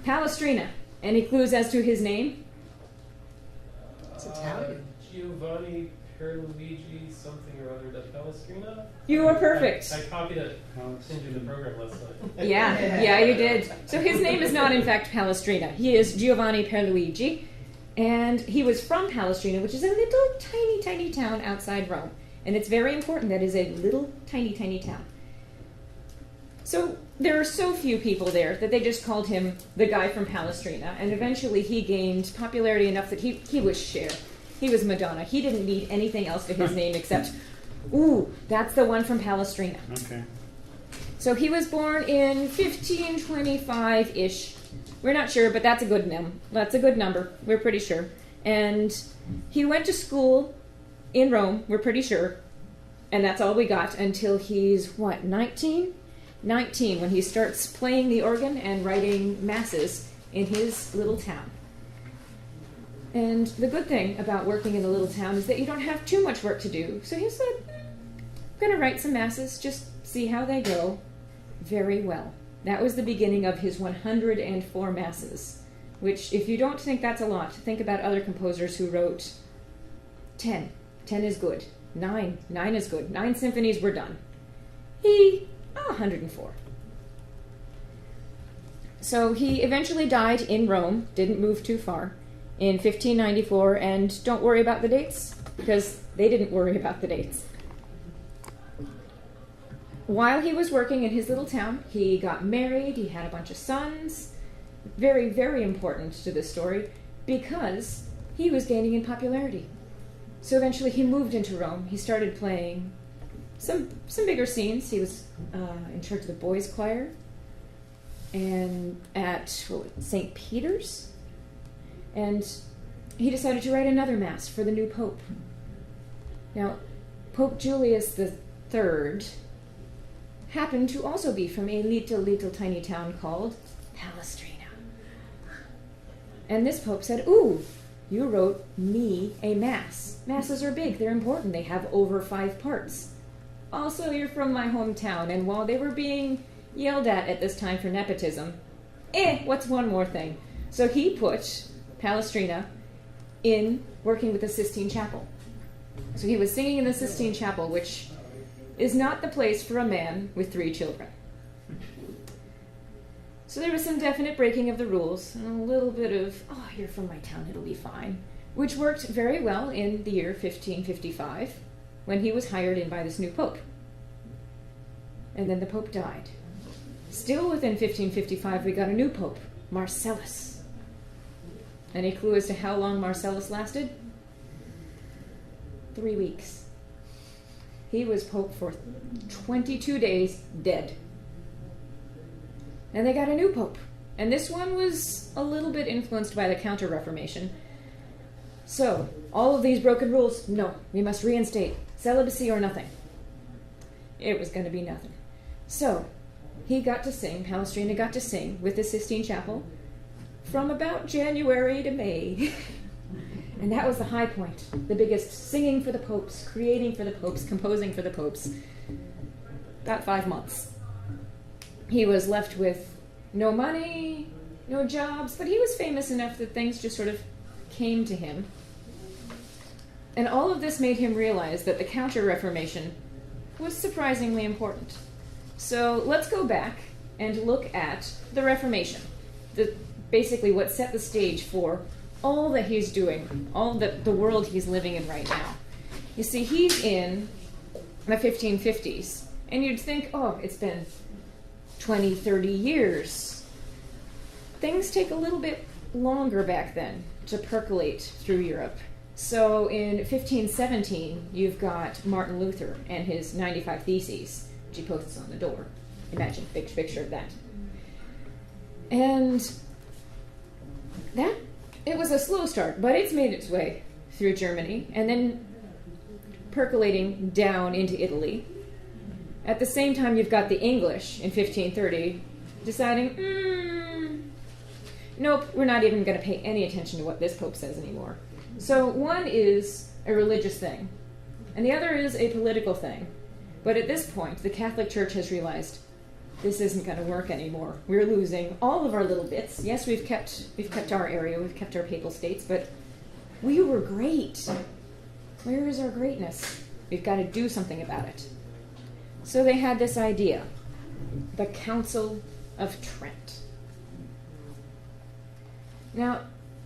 Palestrina. Any clues as to his name? It's Italian. Giovanni Pierluigi something or other da Palestrina? You are perfect. I copied it into the program last night. Yeah, you did. So his name is not, in fact, Palestrina. He is Giovanni Pierluigi, and he was from Palestrina, which is a little tiny, tiny town outside Rome. And it's very important that is a little tiny, tiny town. So there are so few people there that they just called him the guy from Palestrina, and eventually he gained popularity enough that he was Cher. He was Madonna. He didn't need anything else to his name except, ooh, that's the one from Palestrina. Okay. So he was born in 1525-ish. We're not sure, but that's a good That's a good number. We're pretty sure. And he went to school in Rome, we're pretty sure. And that's all we got until he's, 19? 19, when he starts playing the organ and writing masses in his little town. And the good thing about working in a little town is that you don't have too much work to do. So he said, I'm going to write some masses, just see how they go. Very well. That was the beginning of his 104 masses, which, if you don't think that's a lot, think about other composers who wrote 10. 10 is good. 9 is good. 9 symphonies were done. 104. So he eventually died in Rome, didn't move too far, in 1594, and don't worry about the dates, because they didn't worry about the dates. While he was working in his little town, he got married, he had a bunch of sons. Very, very important to this story, because he was gaining in popularity. So eventually he moved into Rome. He started playing some bigger scenes. He was in charge of the boys' choir, and at St. Peter's. And he decided to write another mass for the new pope. Now, Pope Julius III happened to also be from a little tiny town called Palestrina. And this pope said, ooh, you wrote me a mass. Masses are big, they're important, they have over 5 parts. Also, you're from my hometown, and while they were being yelled at this time for nepotism, what's one more thing? So he put Palestrina in working with the Sistine Chapel. So he was singing in the Sistine Chapel, which is not the place for a man with 3 children. So there was some definite breaking of the rules, and a little bit of, you're from my town, it'll be fine, which worked very well in the year 1555, when he was hired in by this new pope. And then the pope died. Still within 1555, we got a new pope, Marcellus. Any clue as to how long Marcellus lasted? 3 weeks. He was pope for 22 days, dead. And they got a new pope. And this one was a little bit influenced by the Counter-Reformation. So, all of these broken rules, no, we must reinstate celibacy or nothing. It was going to be nothing. So, he got to sing, Palestrina got to sing with the Sistine Chapel from about January to May. And that was the high point, the biggest, singing for the popes, creating for the popes, composing for the popes. About 5 months. He was left with no money, no jobs, but he was famous enough that things just sort of came to him. And all of this made him realize that the Counter-Reformation was surprisingly important. So let's go back and look at the Reformation, basically what set the stage for all that he's doing, all the world he's living in right now. You see, he's in the 1550s, and you'd think, it's been 20, 30 years. Things take a little bit longer back then to percolate through Europe. So in 1517, you've got Martin Luther and his 95 Theses, which he posts on the door. Imagine, big picture of that. And it was a slow start, but it's made its way through Germany, and then percolating down into Italy. At the same time, you've got the English in 1530 deciding, nope, we're not even going to pay any attention to what this pope says anymore. So one is a religious thing, and the other is a political thing. But at this point, the Catholic Church has realized, this isn't going to work anymore. We're losing all of our little bits. Yes, we've kept our area, we've kept our papal states, but we were great. Where is our greatness? We've got to do something about it. So they had this idea, the Council of Trent. Now,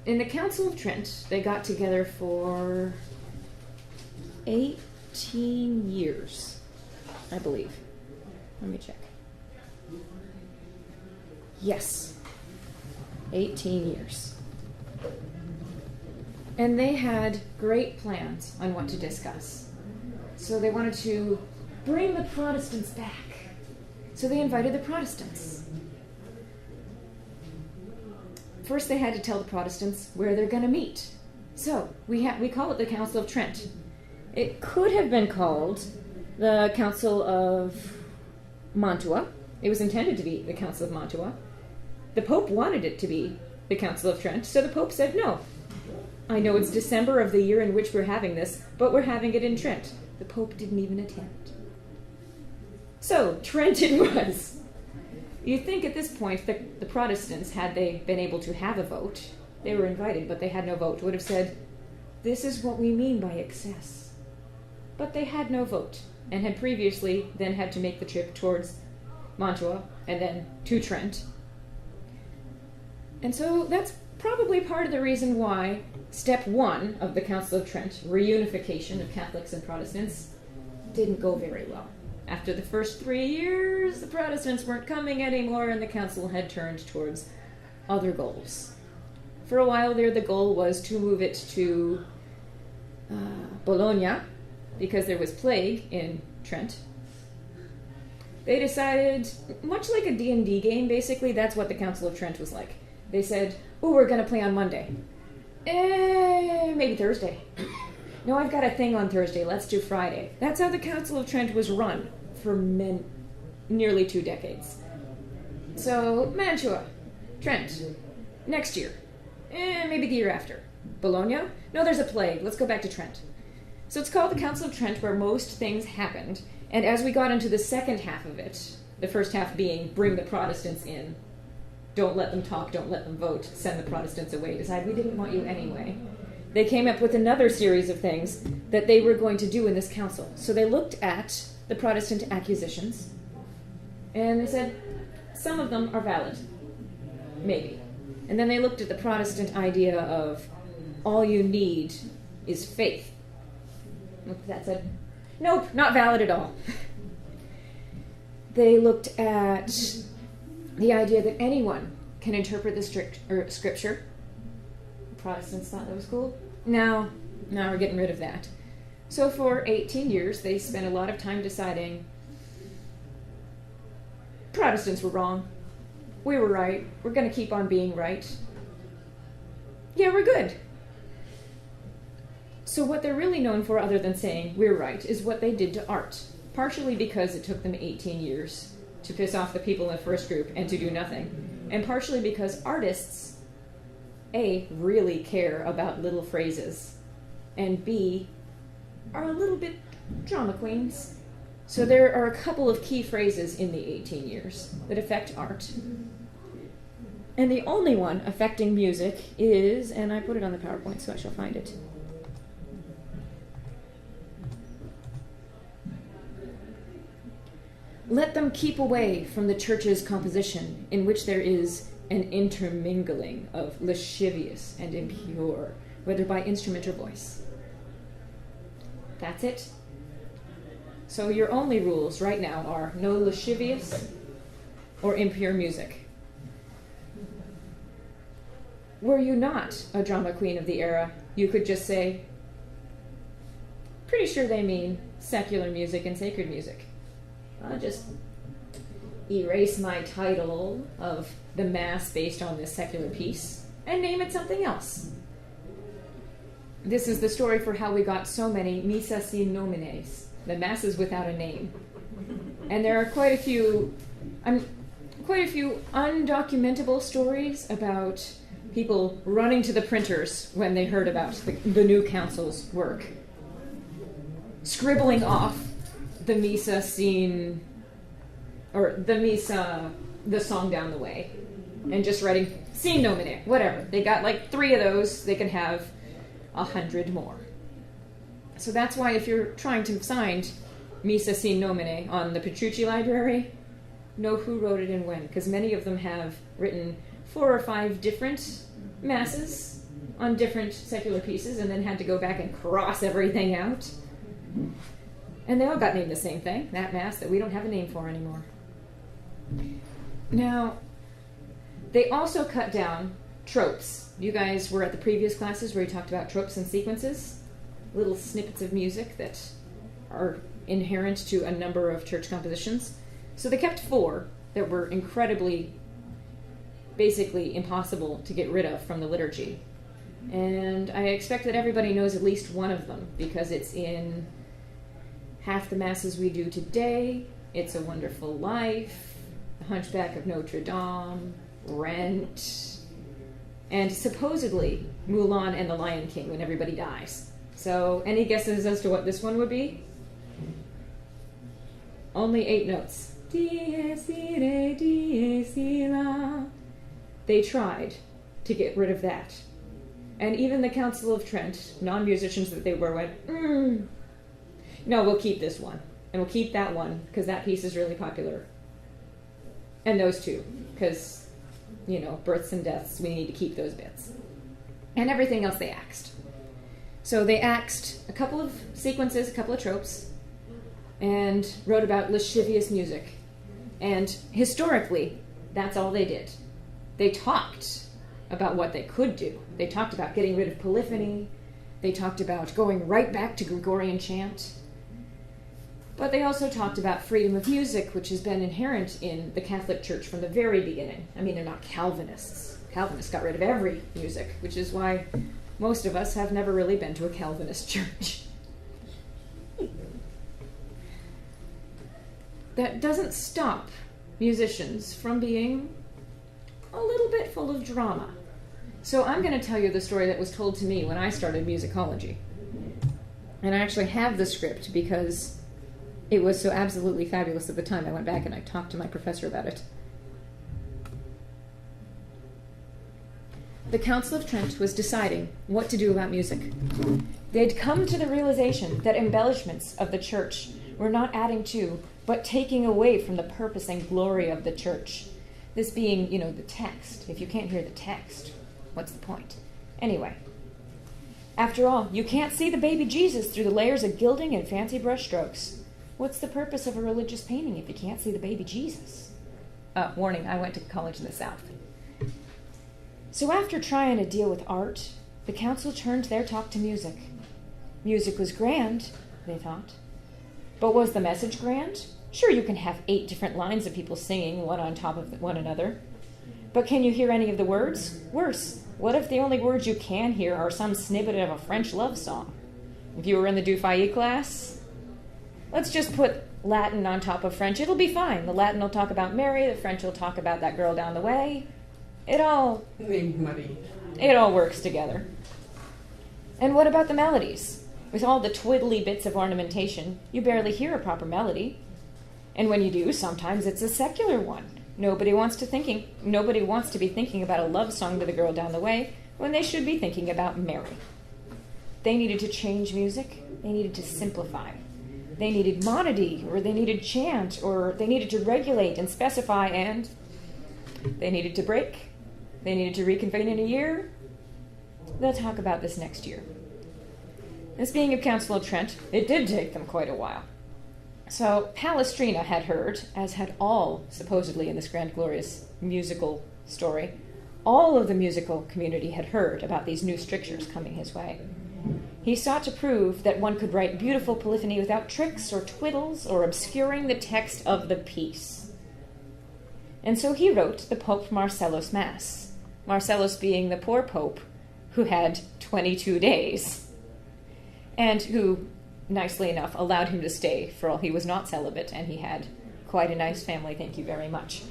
in the Council of Trent, they got together for 18 years, I believe. Let me check. Yes, 18 years. And they had great plans on what to discuss. So they wanted to bring the Protestants back. So they invited the Protestants. First they had to tell the Protestants where they're going to meet. So we call it the Council of Trent. It could have been called the Council of Mantua. It was intended to be the Council of Mantua. The Pope wanted it to be the Council of Trent, so the Pope said, no. I know it's December of the year in which we're having this, but we're having it in Trent. The Pope didn't even attend. So, Trent it was. You'd think at this point the Protestants, had they been able to have a vote, they were invited, but they had no vote, would have said, this is what we mean by excess. But they had no vote, and had previously then had to make the trip towards Mantua, and then to Trent. And so that's probably part of the reason why step one of the Council of Trent, reunification of Catholics and Protestants, didn't go very well. After the first 3 years, the Protestants weren't coming anymore, and the council had turned towards other goals. For a while there, the goal was to move it to Bologna, because there was plague in Trent. They decided, much like a D&D game, basically, that's what the Council of Trent was like. They said, oh, we're going to play on Monday. Maybe Thursday. No, I've got a thing on Thursday. Let's do Friday. That's how the Council of Trent was run for nearly 2 decades. So, Mantua, Trent, next year. Maybe the year after. Bologna? No, there's a plague. Let's go back to Trent. So it's called the Council of Trent, where most things happened. And as we got into the second half of it, the first half being bring the Protestants in, don't let them talk, don't let them vote, send the Protestants away, decide we didn't want you anyway. They came up with another series of things that they were going to do in this council. So they looked at the Protestant accusations, and they said, some of them are valid, maybe. And then they looked at the Protestant idea of all you need is faith. That said, nope, not valid at all. They looked at the idea that anyone can interpret the scripture. The Protestants thought that was cool. Now we're getting rid of that. So for 18 years, they spent a lot of time deciding Protestants were wrong. We were right. We're going to keep on being right. Yeah, we're good. So what they're really known for, other than saying we're right, is what they did to art. Partially because it took them 18 years to piss off the people in the first group and to do nothing. And partially because artists, A, really care about little phrases, and B, are a little bit drama queens. So there are a couple of key phrases in the 18 years that affect art. And the only one affecting music is, and I put it on the PowerPoint so I shall find it. Let them keep away from the church's composition, in which there is an intermingling of lascivious and impure, whether by instrument or voice. That's it. So your only rules right now are no lascivious or impure music. Were you not a drama queen of the era, you could just say, pretty sure they mean secular music and sacred music. I'll just erase my title of the Mass based on this secular piece and name it something else. This is the story for how we got so many missa sin nomines, the Masses without a name. And there are quite a few undocumentable stories about people running to the printers when they heard about the new council's work, scribbling off the missa sin or the misa, the song down the way, and just writing Sin Nomine, whatever. They got like 3 of those, they can have 100 more. So that's why if you're trying to find Misa Sin Nomine on the Petrucci Library, know who wrote it and when, because many of them have written 4 or 5 different masses on different secular pieces and then had to go back and cross everything out. And they all got named the same thing, that mass that we don't have a name for anymore. Now, they also cut down tropes. You guys were at the previous classes where we talked about tropes and sequences, little snippets of music that are inherent to a number of church compositions. So they kept 4 that were incredibly, basically impossible to get rid of from the liturgy. And I expect that everybody knows at least one of them because it's in half the masses we do today. It's a Wonderful Life, The Hunchback of Notre Dame, Rent, and supposedly Mulan and the Lion King when everybody dies. So any guesses as to what this one would be? Only 8 notes. Dies irae, dies illa. They tried to get rid of that. And even the Council of Trent, non-musicians that they were, went, no, we'll keep this one. And we'll keep that one, because that piece is really popular. And those 2, because, births and deaths, we need to keep those bits. And everything else they axed. So they axed a couple of sequences, a couple of tropes, and wrote about lascivious music. And historically, that's all they did. They talked about what they could do. They talked about getting rid of polyphony. They talked about going right back to Gregorian chant. But they also talked about freedom of music, which has been inherent in the Catholic Church from the very beginning. I mean, they're not Calvinists. Calvinists got rid of every music, which is why most of us have never really been to a Calvinist church. That doesn't stop musicians from being a little bit full of drama. So I'm going to tell you the story that was told to me when I started musicology. And I actually have the script because it was so absolutely fabulous at the time. I went back and I talked to my professor about it. The Council of Trent was deciding what to do about music. They'd come to the realization that embellishments of the church were not adding to, but taking away from the purpose and glory of the church. This being, the text. If you can't hear the text, what's the point? Anyway, after all, you can't see the baby Jesus through the layers of gilding and fancy brush strokes. What's the purpose of a religious painting if you can't see the baby Jesus? Warning, I went to college in the South. So after trying to deal with art, the council turned their talk to music. Music was grand, they thought. But was the message grand? Sure, you can have 8 different lines of people singing one on top of one another. But can you hear any of the words? Worse, what if the only words you can hear are some snippet of a French love song? If you were in the Du Fay class, let's just put Latin on top of French. It'll be fine. The Latin will talk about Mary, the French will talk about that girl down the way. It all works together. And what about the melodies? With all the twiddly bits of ornamentation, you barely hear a proper melody. And when you do, sometimes it's a secular one. Nobody wants to be thinking about a love song to the girl down the way when they should be thinking about Mary. They needed to change music. They needed to simplify. They needed monody, or they needed chant, or they needed to regulate and specify, and they needed to break. They needed to reconvene in a year. They'll talk about this next year. This being a Council of Trent, it did take them quite a while. So Palestrina had heard, as had all, supposedly in this grand glorious musical story, all of the musical community had heard about these new strictures coming his way. He sought to prove that one could write beautiful polyphony without tricks or twiddles or obscuring the text of the piece. And so he wrote the Pope Marcellus Mass, Marcellus being the poor pope who had 22 days, and who, nicely enough, allowed him to stay for all he was not celibate, and he had quite a nice family, thank you very much.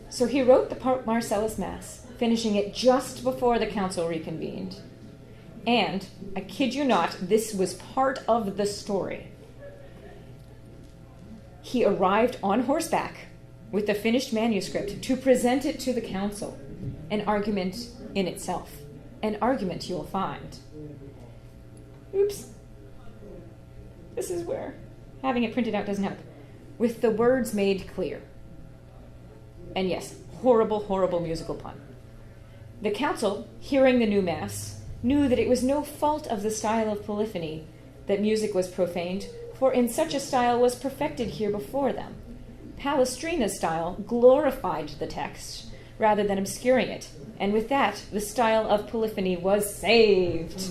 So he wrote the Pope Marcellus Mass, finishing it just before the council reconvened. And, I kid you not, this was part of the story. he arrived on horseback with the finished manuscript to present it to the council. An argument in itself. An argument you'll find. Oops. This is where having it printed out doesn't help. With the words made clear. And yes, horrible, horrible musical pun. The council, hearing the new mass, knew that it was no fault of the style of polyphony that music was profaned, for in such a style was perfected here before them. Palestrina's style glorified the text rather than obscuring it, and with that the style of polyphony was saved.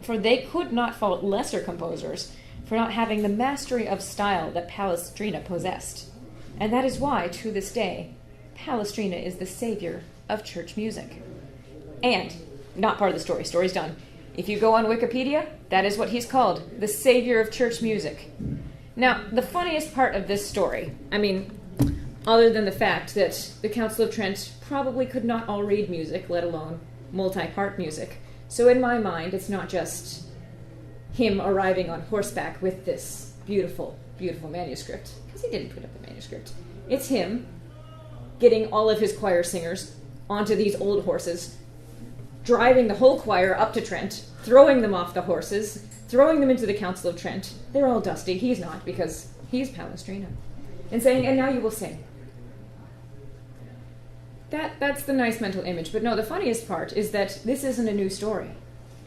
For they could not fault lesser composers for not having the mastery of style that Palestrina possessed. And that is why, to this day, Palestrina is the savior of church music. And, not part of the story, story's done. If you go on Wikipedia, that is what he's called, the savior of church music. Now, the funniest part of this story, I mean, other than the fact that the Council of Trent probably could not all read music, let alone multi-part music. So in my mind, it's not just him arriving on horseback with this beautiful, beautiful manuscript, because he didn't put up the manuscript. It's him getting all of his choir singers onto these old horses, driving the whole choir up to Trent, throwing them off the horses, throwing them into the Council of Trent. They're all dusty. He's not, because he's Palestrina. And saying, and now you will sing. That's the nice mental image. But no, the funniest part is that this isn't a new story.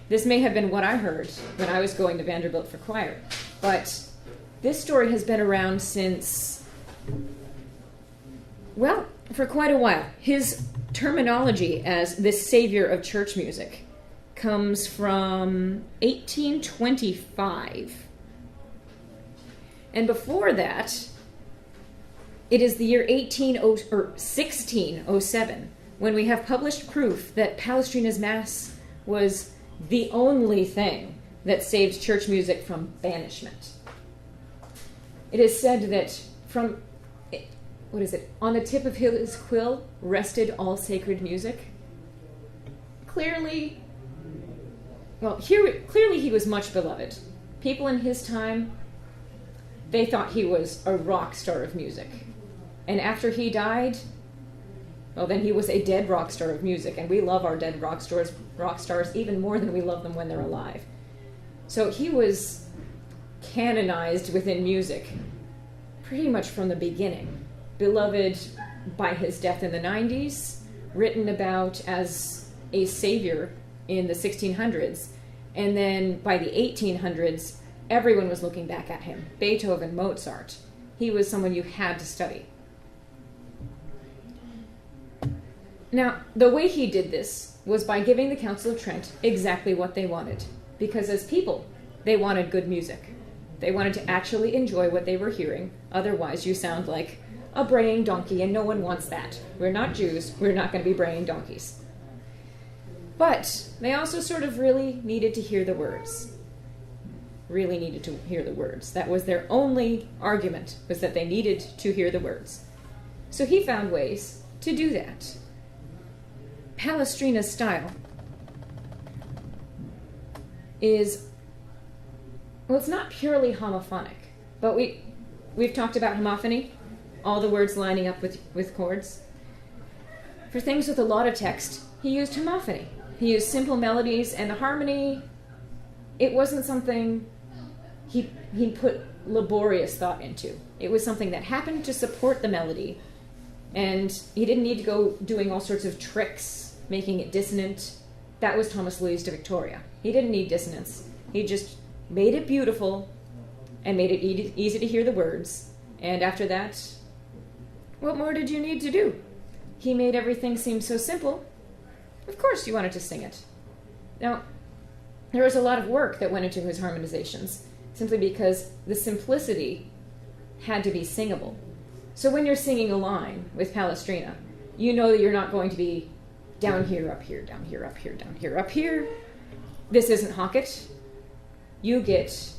This may have been what I heard when I was going to Vanderbilt for choir. But this story has been around since, well, for quite a while. His terminology as the savior of church music comes from 1825. And before that, it is the year 1607 when we have published proof that Palestrina's Mass was the only thing that saved church music from banishment. It is said that from, on the tip of his quill rested all sacred music. Clearly he was much beloved. People in his time, they thought he was a rock star of music. And after he died, well, then he was a dead rock star of music, and we love our dead rock stars even more than we love them when they're alive. So he was canonized within music pretty much from the beginning. Beloved by his death in the 90s, written about as a savior in the 1600s, and then by the 1800s, everyone was looking back at him. Beethoven, Mozart. He was someone you had to study. Now, the way he did this was by giving the Council of Trent exactly what they wanted. Because as people, they wanted good music. They wanted to actually enjoy what they were hearing. Otherwise, you sound like a braying donkey, and no one wants that. We're not Jews. We're not going to be braying donkeys. But they also sort of really needed to hear the words. Really needed to hear the words. That was their only argument, was that they needed to hear the words. So he found ways to do that. Palestrina's style is, well, it's not purely homophonic, but we've talked about homophony, all the words lining up with chords. For things with a lot of text, he used homophony. He used simple melodies, and the harmony, it wasn't something he put laborious thought into. It was something that happened to support the melody, and he didn't need to go doing all sorts of tricks, making it dissonant. That was Thomas Louis de Victoria. He didn't need dissonance. He just made it beautiful and made it easy to hear the words. And after that, what more did you need to do? He made everything seem so simple. Of course you wanted to sing it. Now, there was a lot of work that went into his harmonizations, simply because the simplicity had to be singable. So when you're singing a line with Palestrina, you know that you're not going to be down here, up here, down here, up here, down here, up here. This isn't Hockett. You get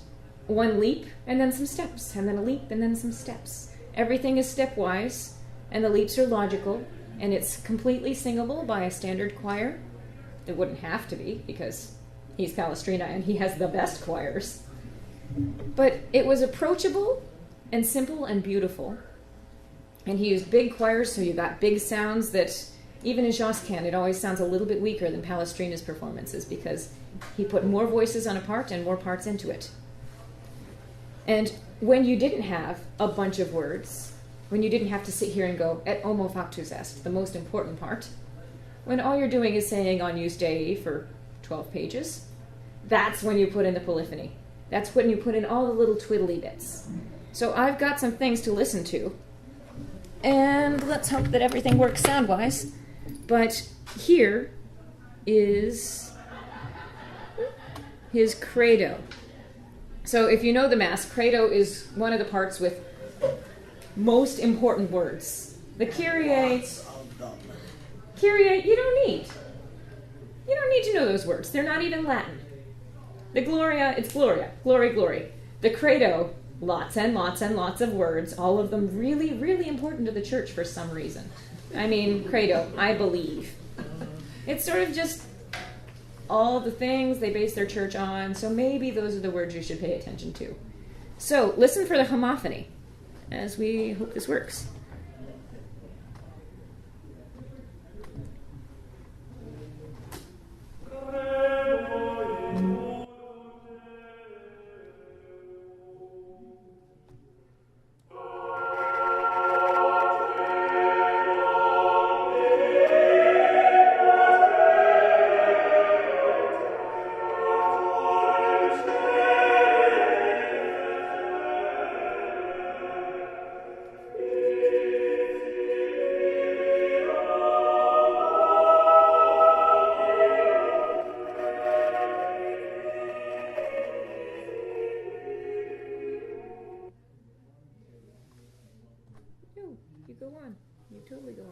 one leap and then some steps, and then a leap and then some steps. Everything is stepwise, and the leaps are logical, and it's completely singable by a standard choir. It wouldn't have to be, because he's Palestrina and he has the best choirs. But it was approachable, and simple and beautiful. And he used big choirs, so you got big sounds that even in Josquin, it always sounds a little bit weaker than Palestrina's performances because he put more voices on a part and more parts into it. And when you didn't have a bunch of words, when you didn't have to sit here and go, et homo factus est, the most important part, when all you're doing is saying Agnus Dei for 12 pages, that's when you put in the polyphony. That's when you put in all the little twiddly bits. So I've got some things to listen to, and let's hope that everything works sound-wise. But here is his credo. So if you know the Mass, credo is one of the parts with most important words. The Kyrie, Kyrie, you don't need. You don't need to know those words. They're not even Latin. The Gloria, it's Gloria. Glory, glory. The credo, lots and lots and lots of words, all of them really, really important to the church for some reason. I mean, credo, I believe. It's sort of just all the things they base their church on, so maybe those are the words you should pay attention to. So listen for the homophony as we hope this works. You go on. You totally go on.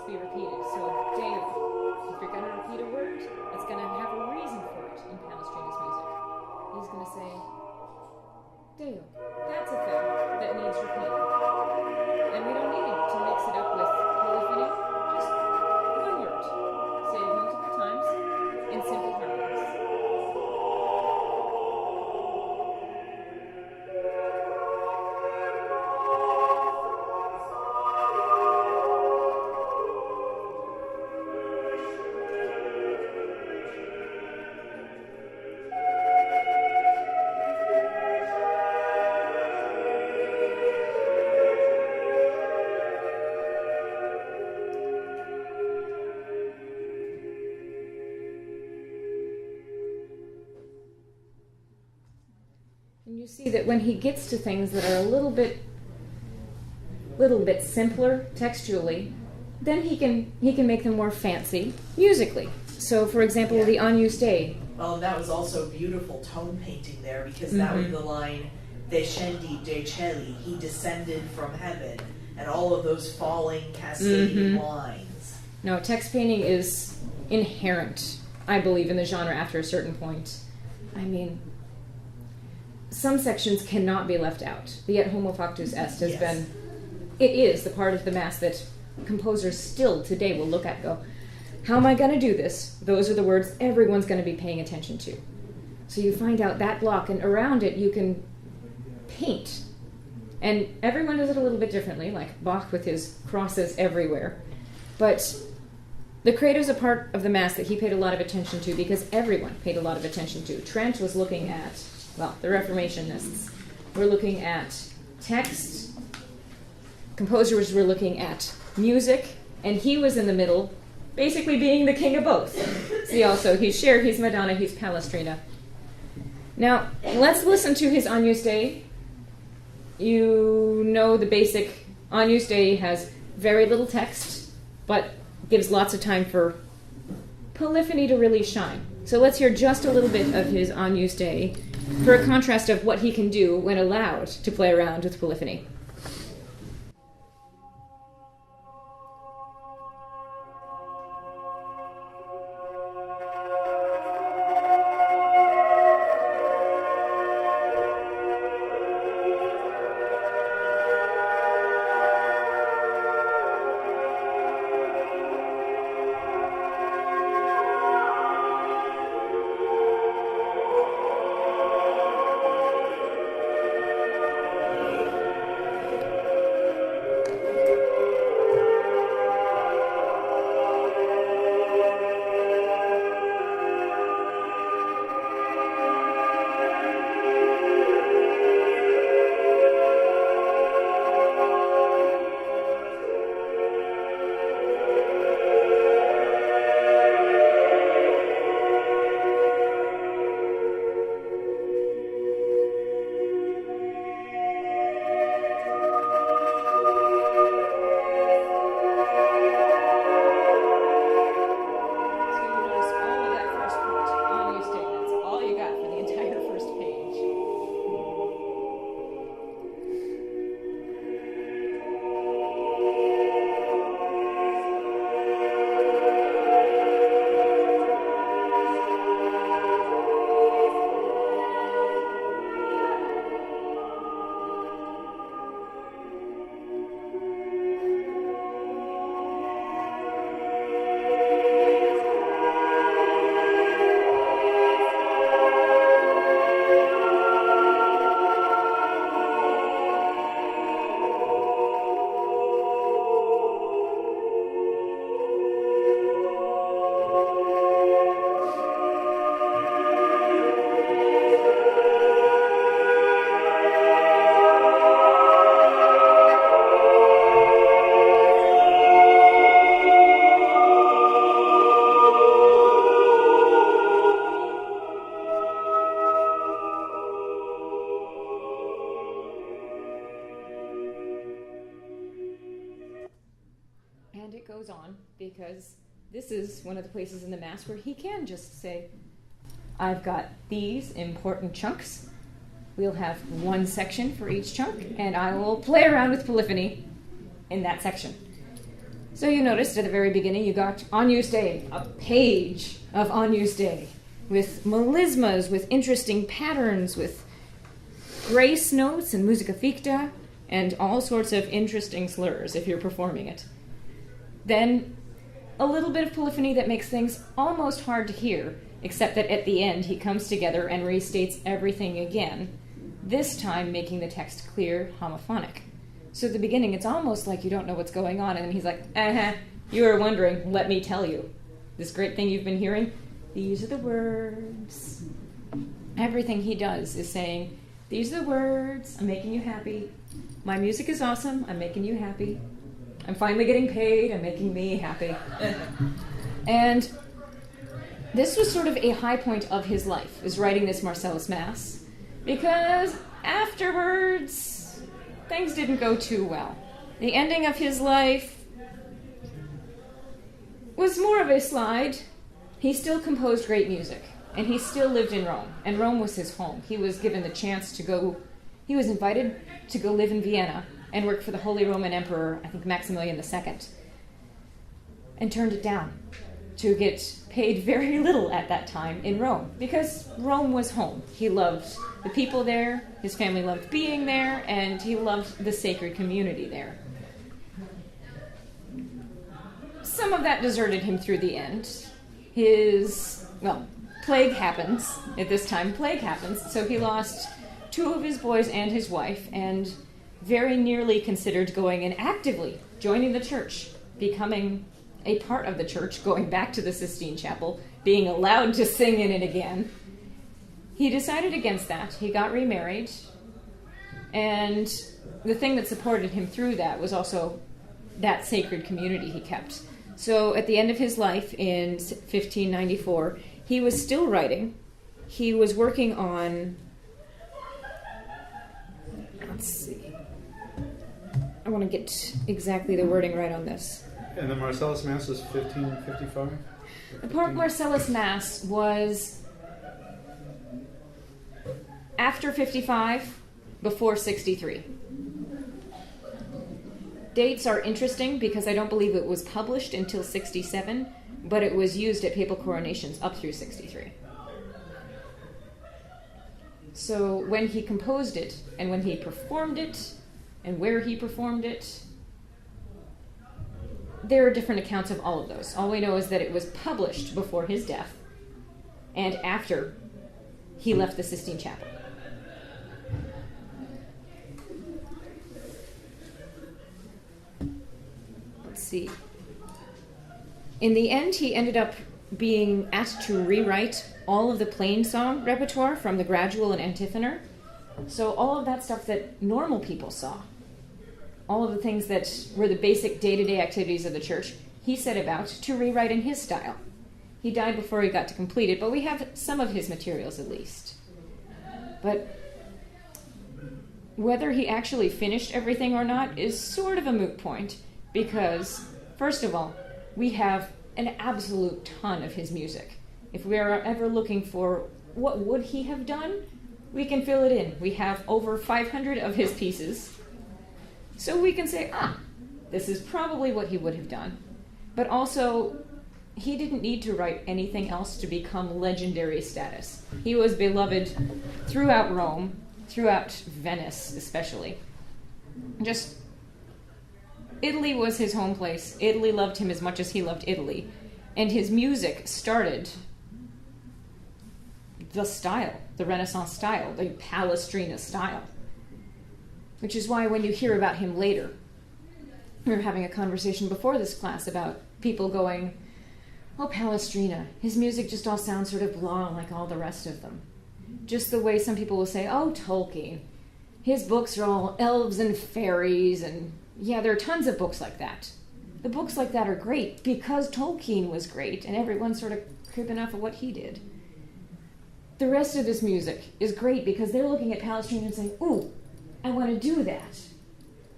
Be repeated. So Deo, if you're going to repeat a word, it's going to have a reason for it in Palestrina's music. He's going to say, Deo, that's a thing that needs repeating. And we don't need to mix it up with polyphony, just one word. Say it multiple times in simple harmonies. And you see that when he gets to things that are a little bit simpler textually, then he can make them more fancy musically. So, for example, the Agnus Dei. Well, and that was also beautiful tone painting there, because that was the line, Descendi de Celi, he descended from heaven, and all of those falling, cascading lines. No, text painting is inherent, I believe, in the genre after a certain point. I mean, some sections cannot be left out. The Et Homo Factus Est has been, it is the part of the Mass that composers still today will look at and go, how am I going to do this? Those are the words everyone's going to be paying attention to. So you find out that block, and around it you can paint. And everyone does it a little bit differently, like Bach with his crosses everywhere. But the credo's a part of the Mass that he paid a lot of attention to because everyone paid a lot of attention to. Trent was looking at, well, the Reformationists were looking at text, composers were looking at music, and he was in the middle, basically being the king of both. See also, he's Madonna, he's Palestrina. Now, let's listen to his Agnus Dei. You know the basic Agnus Dei has very little text, but gives lots of time for polyphony to really shine. So let's hear just a little bit of his Agnus Dei for a contrast of what he can do when allowed to play around with polyphony. And it goes on because this is one of the places in the Mass where he can just say, I've got these important chunks. We'll have one section for each chunk, and I will play around with polyphony in that section. So you noticed at the very beginning you got Agnus Dei, a page of Agnus Dei, with melismas, with interesting patterns, with grace notes and musica ficta, and all sorts of interesting slurs if you're performing it. Then a little bit of polyphony that makes things almost hard to hear, except that at the end he comes together and restates everything again, this time making the text clear, homophonic. So at the beginning it's almost like you don't know what's going on, and then he's like, you were wondering, let me tell you. This great thing you've been hearing, these are the words. Everything he does is saying, these are the words, I'm making you happy. My music is awesome, I'm making you happy. I'm finally getting paid, I'm making me happy. And this was sort of a high point of his life, is writing this Marcellus Mass, because afterwards, things didn't go too well. The ending of his life was more of a slide. He still composed great music, and he still lived in Rome, and Rome was his home. He was given the chance to go, he was invited to go live in Vienna and work for the Holy Roman Emperor, I think Maximilian II, and turned it down to get paid very little at that time in Rome, because Rome was home. He loved the people there, his family loved being there, and he loved the sacred community there. Some of that deserted him through the end. Plague happens. At this time, plague happens, so he lost 2 of his boys and his wife, and very nearly considered going and actively joining the church, becoming a part of the church, going back to the Sistine Chapel, being allowed to sing in it again. He decided against that. He got remarried, and the thing that supported him through that was also that sacred community he kept. So at the end of his life in 1594, he was still writing. He was working on, let's see, I want to get exactly the wording right on this. And the Marcellus Mass was 1555? The Marcellus Mass was after 55, before 63. Dates are interesting because I don't believe it was published until 67, but it was used at papal coronations up through 63. So when he composed it, and when he performed it, and where he performed it, there are different accounts of all of those. All we know is that it was published before his death and after he left the Sistine Chapel. Let's see. In the end, he ended up being asked to rewrite all of the plain song repertoire from the gradual and antiphonor. So all of that stuff that normal people saw, all of the things that were the basic day-to-day activities of the church, he set about to rewrite in his style. He died before he got to complete it, but we have some of his materials at least. But whether he actually finished everything or not is sort of a moot point, because, first of all, we have an absolute ton of his music. If we are ever looking for what would he have done, we can fill it in. We have over 500 of his pieces. So we can say, this is probably what he would have done. But also, he didn't need to write anything else to become legendary status. He was beloved throughout Rome, throughout Venice especially. Just, Italy was his home place. Italy loved him as much as he loved Italy. And his music started the style, the Renaissance style, the Palestrina style. Which is why when you hear about him later, we were having a conversation before this class about people going, oh, Palestrina, his music just all sounds sort of blah like all the rest of them. Just the way some people will say, oh, Tolkien, his books are all elves and fairies, and yeah, there are tons of books like that. The books like that are great because Tolkien was great, and everyone's sort of cribbing off of what he did. The rest of this music is great because they're looking at Palestrina and saying, ooh, I want to do that.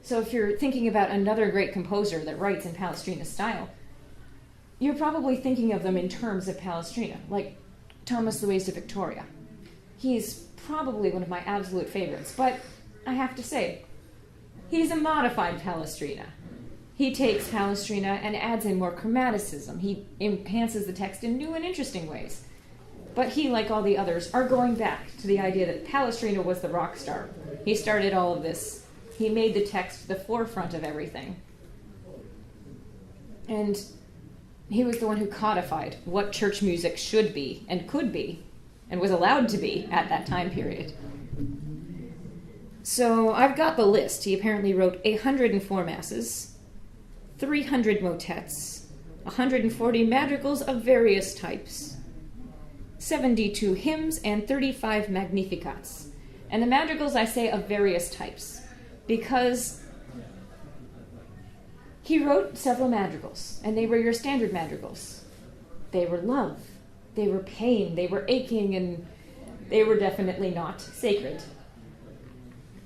So if you're thinking about another great composer that writes in Palestrina style, you're probably thinking of them in terms of Palestrina, like Thomas Louis de Victoria. He's probably one of my absolute favorites, but I have to say, he's a modified Palestrina. He takes Palestrina and adds in more chromaticism. He enhances the text in new and interesting ways. But he, like all the others, are going back to the idea that Palestrina was the rock star. He started all of this. He made the text the forefront of everything. And he was the one who codified what church music should be and could be and was allowed to be at that time period. So I've got the list. He apparently wrote 104 masses, 300 motets, 140 madrigals of various types, 72 hymns, and 35 magnificats. And the madrigals I say of various types because he wrote several madrigals, and they were your standard madrigals. They were love, they were pain, they were aching, and they were definitely not sacred.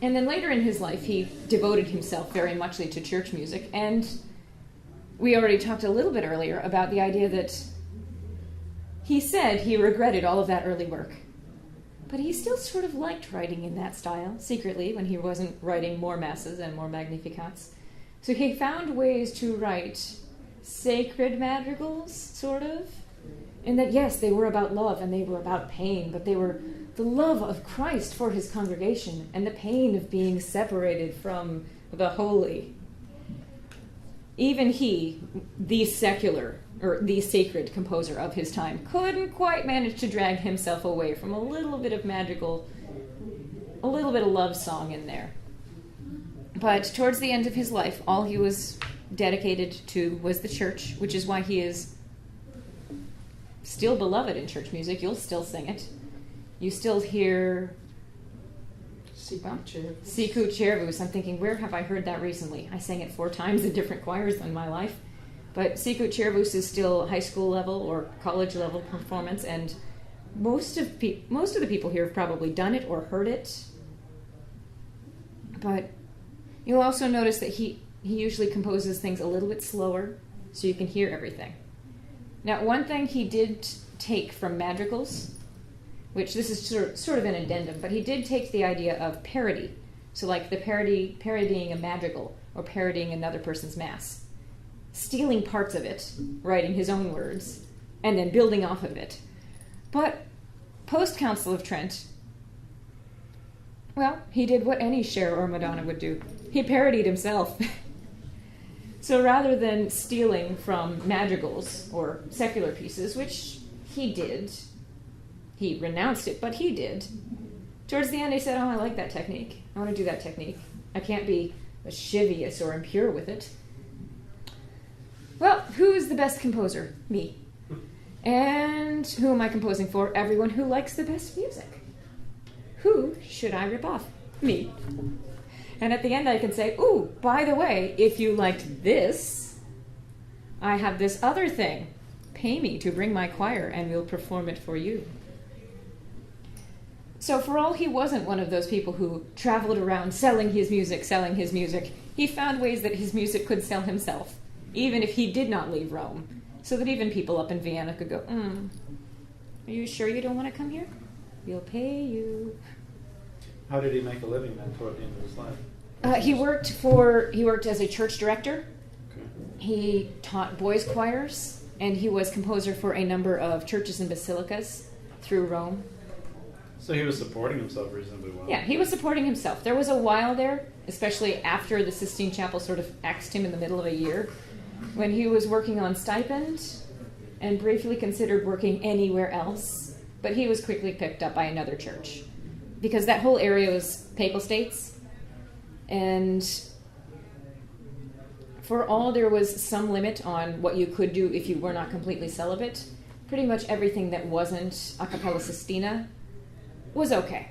And then later in his life, he devoted himself very muchly to church music, and we already talked a little bit earlier about the idea that he said he regretted all of that early work. But he still sort of liked writing in that style, secretly, when he wasn't writing more masses and more magnificats. So he found ways to write sacred madrigals, sort of. And that, yes, they were about love and they were about pain, but they were the love of Christ for his congregation and the pain of being separated from the holy. Even he, the secular, or the sacred composer of his time, couldn't quite manage to drag himself away from a little bit of madrigal, a little bit of love song in there. But towards the end of his life, all he was dedicated to was the church, which is why he is still beloved in church music. You'll still sing it. You still hear Sicut Chervus. I'm thinking, where have I heard that recently? I sang it 4 times in different choirs in my life. But Sicut Chervus is still high school level or college level performance, and most of the people here have probably done it or heard it. But you'll also notice that he usually composes things a little bit slower so you can hear everything. Now, one thing he did take from madrigals, which this is sort of an addendum, but he did take the idea of parody. So like the parodying a madrigal or parodying another person's mass. Stealing parts of it, writing his own words, and then building off of it. But post-Council of Trent, well, he did what any Cher or Madonna would do. He parodied himself. So rather than stealing from madrigals or secular pieces, which he did, he renounced it, but he did. Towards the end, he said, I like that technique. I want to do that technique. I can't be lascivious or impure with it. Well, who is the best composer? Me. And who am I composing for? Everyone who likes the best music. Who should I rip off? Me. And at the end I can say, ooh, by the way, if you liked this, I have this other thing. Pay me to bring my choir and we'll perform it for you. So for all he wasn't one of those people who traveled around selling his music, he found ways that his music could sell himself, even if he did not leave Rome, so that even people up in Vienna could go, are you sure you don't want to come here? We'll pay you. How did he make a living then toward the end of his life? He worked as a church director. Okay. He taught boys' choirs, and he was composer for a number of churches and basilicas through Rome. So he was supporting himself reasonably well. Yeah, he was supporting himself. There was a while there, especially after the Sistine Chapel sort of axed him in the middle of a year, when he was working on stipend and briefly considered working anywhere else, but he was quickly picked up by another church. Because that whole area was papal states, and for all there was some limit on what you could do if you were not completely celibate, pretty much everything that wasn't a cappella Sistina was okay.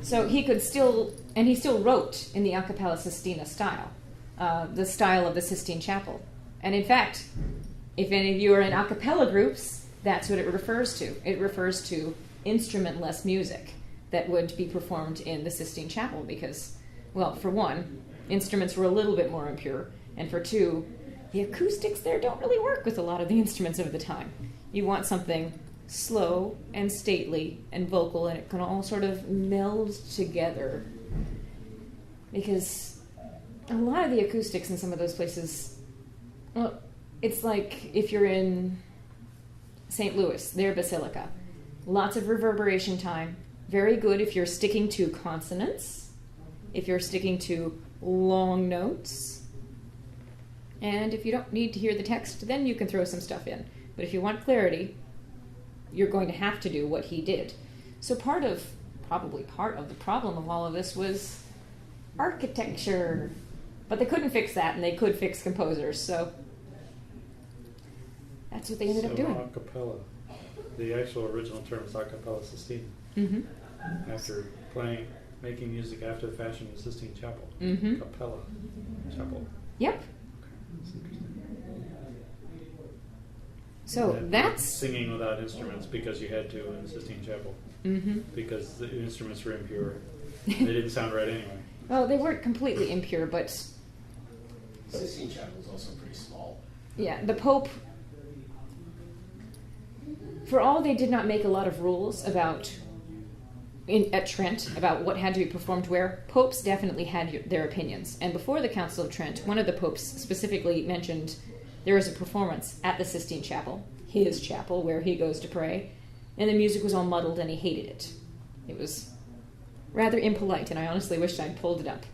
So he could still, and he still wrote in the a cappella Sistina style, the style of the Sistine Chapel. And in fact, if any of you are in a cappella groups, that's what it refers to. It refers to instrumentless music that would be performed in the Sistine Chapel because, well, for one, instruments were a little bit more impure, and for two, the acoustics there don't really work with a lot of the instruments of the time. You want something slow and stately and vocal, and it can all sort of meld together. Because a lot of the acoustics in some of those places, well, it's like if you're in St. Louis, their basilica. Lots of reverberation time. Very good if you're sticking to consonants, if you're sticking to long notes, and if you don't need to hear the text, then you can throw some stuff in. But if you want clarity, you're going to have to do what he did. So probably part of the problem of all of this was architecture. But they couldn't fix that, and they could fix composers, so that's what they ended up doing. A cappella. The actual original term is a cappella Sistina. Mm-hmm. After making music after the fashion of the Sistine Chapel. Mm-hmm. Cappella Chapel. Yep. Okay, that's interesting. So that's singing without instruments because you had to in the Sistine Chapel. Mm-hmm. Because the instruments were impure. They didn't sound right anyway. Well, they weren't completely impure, but Sistine Chapel is also pretty small. yeah, the Pope, for all they did not make a lot of rules at Trent about what had to be performed where, popes definitely had their opinions. And before the Council of Trent, one of the popes specifically mentioned there was a performance at the Sistine Chapel, his chapel, where he goes to pray, and the music was all muddled and he hated it. It was rather impolite, and I honestly wished I'd pulled it up.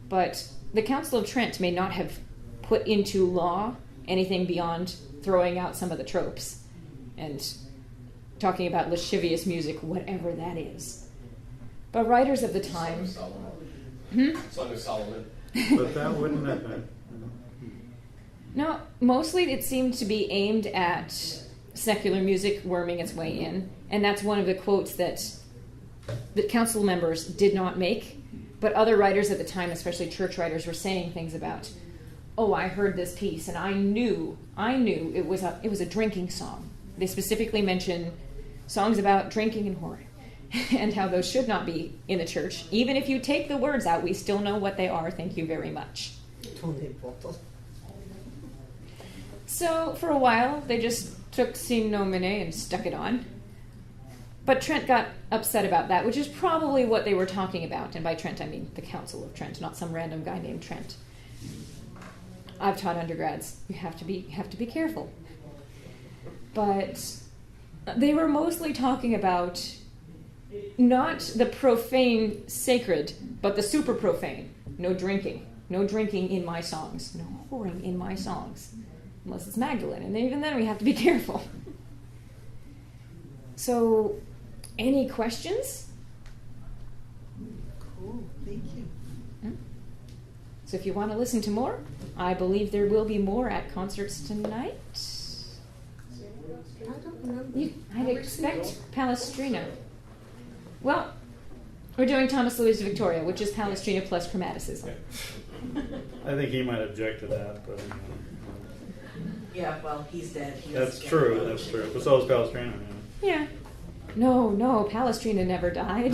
But the Council of Trent may not have put into law anything beyond throwing out some of the tropes and talking about lascivious music, whatever that is. But writers of the time... Song of Solomon. Hmm? Song of Solomon. But that wouldn't have been. No, mostly it seemed to be aimed at secular music worming its way in, and that's one of the quotes that the council members did not make, but other writers at the time, especially church writers, were saying things about, oh, I heard this piece, and I knew it was a drinking song. They specifically mention songs about drinking and whoring, and how those should not be in the church. Even if you take the words out, we still know what they are. Thank you very much. So for a while, they just took Sin Nomine and stuck it on. But Trent got upset about that, which is probably what they were talking about. And by Trent, I mean the Council of Trent, not some random guy named Trent. I've taught undergrads. You have to be careful. But they were mostly talking about not the profane sacred, but the super profane. No drinking. No drinking in my songs. No whoring in my songs. Unless it's Magdalene. And even then we have to be careful. So, any questions? Cool, thank you. So if you want to listen to more, I believe there will be more at concerts tonight. I don't remember. I'd expect Palestrina. Well, we're doing Thomas Louis de Victoria, which is Palestrina plus chromaticism. I think he might object to that, but Yeah, well, he's dead. He that's doesn't get true. it. That's true. But so is Palestrina. Yeah. No, Palestrina never died.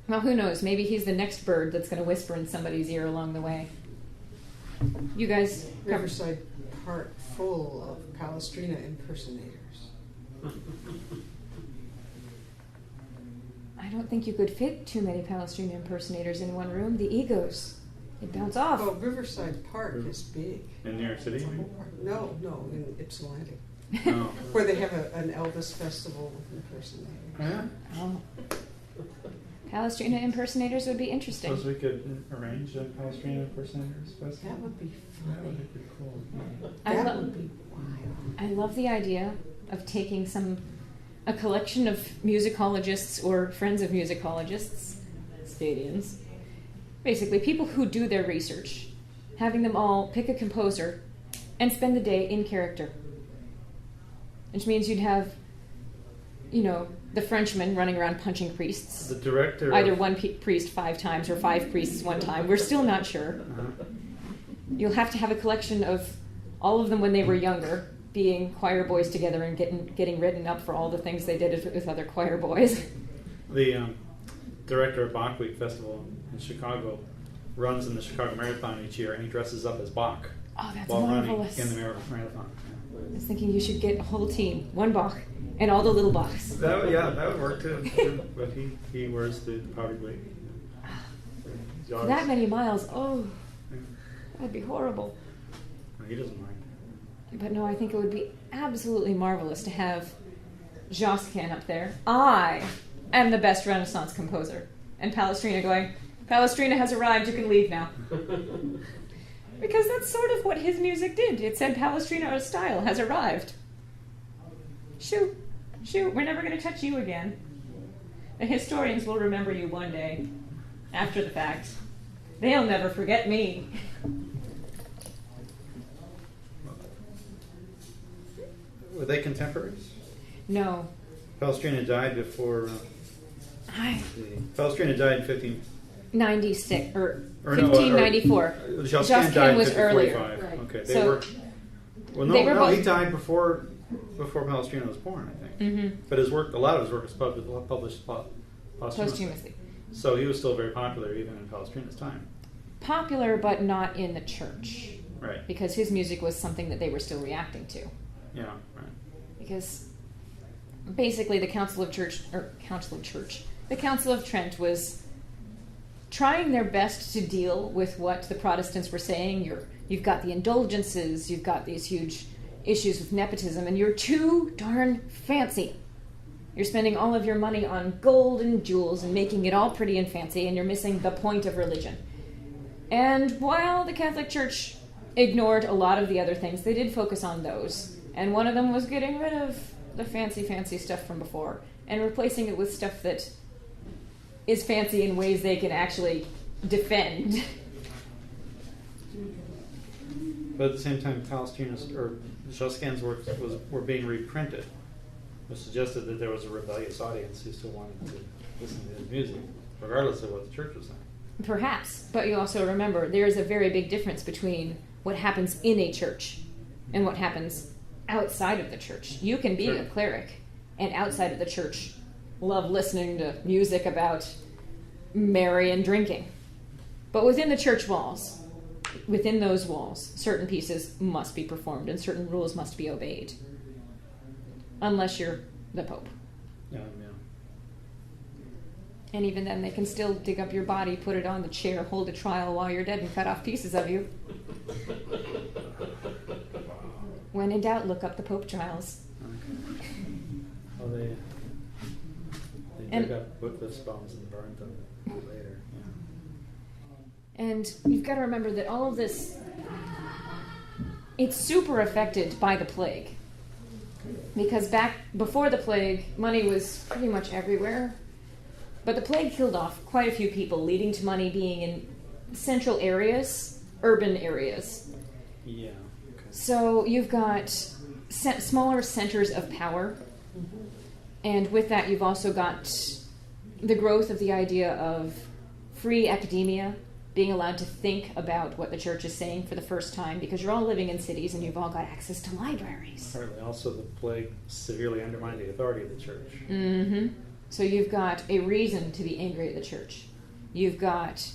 Well, who knows? Maybe he's the next bird that's going to whisper in somebody's ear along the way. You guys cover. Riverside Park full of Palestrina impersonators. I don't think you could fit too many Palestrina impersonators in one room. The egos. They'd bounce off. Oh, Riverside Park is big. In New York City? No, in Ypsilanti. No. Where they have an Elvis festival with impersonators. Yeah. Oh. Palestrina impersonators would be interesting. Suppose we could arrange a Palestrina impersonators festival? That would be That would funny. be pretty cool. That would be wild. I love the idea of taking a collection of musicologists or friends of musicologists, stadians, basically people who do their research, having them all pick a composer and spend the day in character. Which means you'd have, the Frenchman running around punching priests. The director... Either one priest 5 times or 5 priests 1 time. We're still not sure. You'll have to have a collection of all of them when they were younger, being choir boys together and getting written up for all the things they did with other choir boys. The director of Bach Week Festival in Chicago runs in the Chicago Marathon each year, and he dresses up as Bach Oh, that's while marvelous. running in the marathon. I was thinking you should get a whole team, 1 Bach, and all the little Bachs. That would work too. But he wears the powder blade. For that many miles, that'd be horrible. He doesn't mind. But no, I think it would be absolutely marvelous to have Josquin up there. I am the best Renaissance composer. And Palestrina going, Palestrina has arrived, you can leave now. Because that's sort of what his music did. It said Palestrina style has arrived. Shoot, we're never going to touch you again. The historians will remember you one day, after the fact. They'll never forget me. Were they contemporaries? No. Palestrina died before... I... Palestrina died in 15... 96, or Or no, 1594. Josquin died in was earlier. 1545. Right. Okay, So, they were they were he both- died before Palestrina was born, I think. Mm-hmm. But a lot of his work was published posthumously. Posthumously. So he was still very popular even in Palestrina's time. Popular, but not in the church. Right. Because his music was something that they were still reacting to. Yeah, right. Because basically the Council of Trent was trying their best to deal with what the Protestants were saying. You've got the indulgences, you've got these huge issues with nepotism, and you're too darn fancy. You're spending all of your money on gold and jewels and making it all pretty and fancy, and you're missing the point of religion. And while the Catholic Church ignored a lot of the other things, they did focus on those. And one of them was getting rid of the fancy stuff from before and replacing it with stuff that is fancy in ways they can actually defend. But at the same time, Palestrina's or Josquin's works were being reprinted, which suggested that there was a rebellious audience who still wanted to listen to his music, regardless of what the church was saying. Perhaps, but you also remember there is a very big difference between what happens in a church and what happens outside of the church. You can be Sure. a cleric and outside of the church love listening to music about Mary and drinking. But within the church walls, within those walls, certain pieces must be performed and certain rules must be obeyed. Unless you're the Pope. Yeah. And even then, they can still dig up your body, put it on the chair, hold a trial while you're dead, and cut off pieces of you. When in doubt, look up the Pope trials. Okay. Well, they And- dug up Wycliffe's bones and burned them later. Yeah. And you've got to remember that all of this, it's super affected by the plague. Because back before the plague, money was pretty much everywhere. But the plague killed off quite a few people, leading to money being in central areas, urban areas. Yeah. Okay. So you've got smaller centers of power. And with that, you've also got the growth of the idea of free academia, being allowed to think about what the church is saying for the first time, because you're all living in cities and you've all got access to libraries. Partly also the plague severely undermined the authority of the church. Mm-hmm. So you've got a reason to be angry at the church. You've got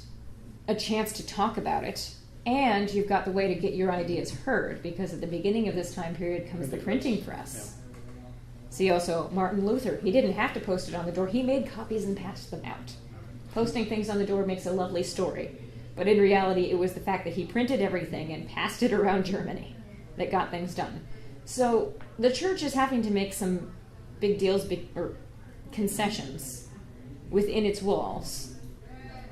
a chance to talk about it, and you've got the way to get your ideas heard, because at the beginning of this time period comes the printing press. See also Martin Luther. He didn't have to post it on the door. He made copies and passed them out. Posting things on the door makes a lovely story, but in reality it was the fact that he printed everything and passed it around Germany that got things done. So the church is having to make some big deals, or concessions within its walls.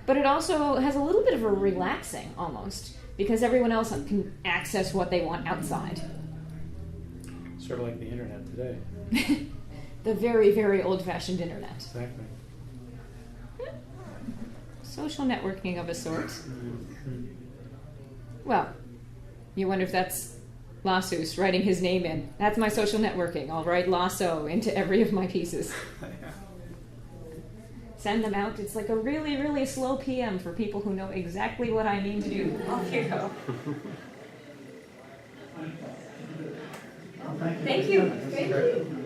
But it also has a little bit of a relaxing, almost, because everyone else can access what they want outside. Sort of like the internet today. The very, very old-fashioned internet. Exactly. Social networking of a sort. Mm-hmm. Well, you wonder if that's Lassus writing his name in. That's my social networking. I'll write Lasso into every of my pieces. Send them out. It's like a really, really slow PM for people who know exactly what I mean to do. Off you go. Thank you. Thank you.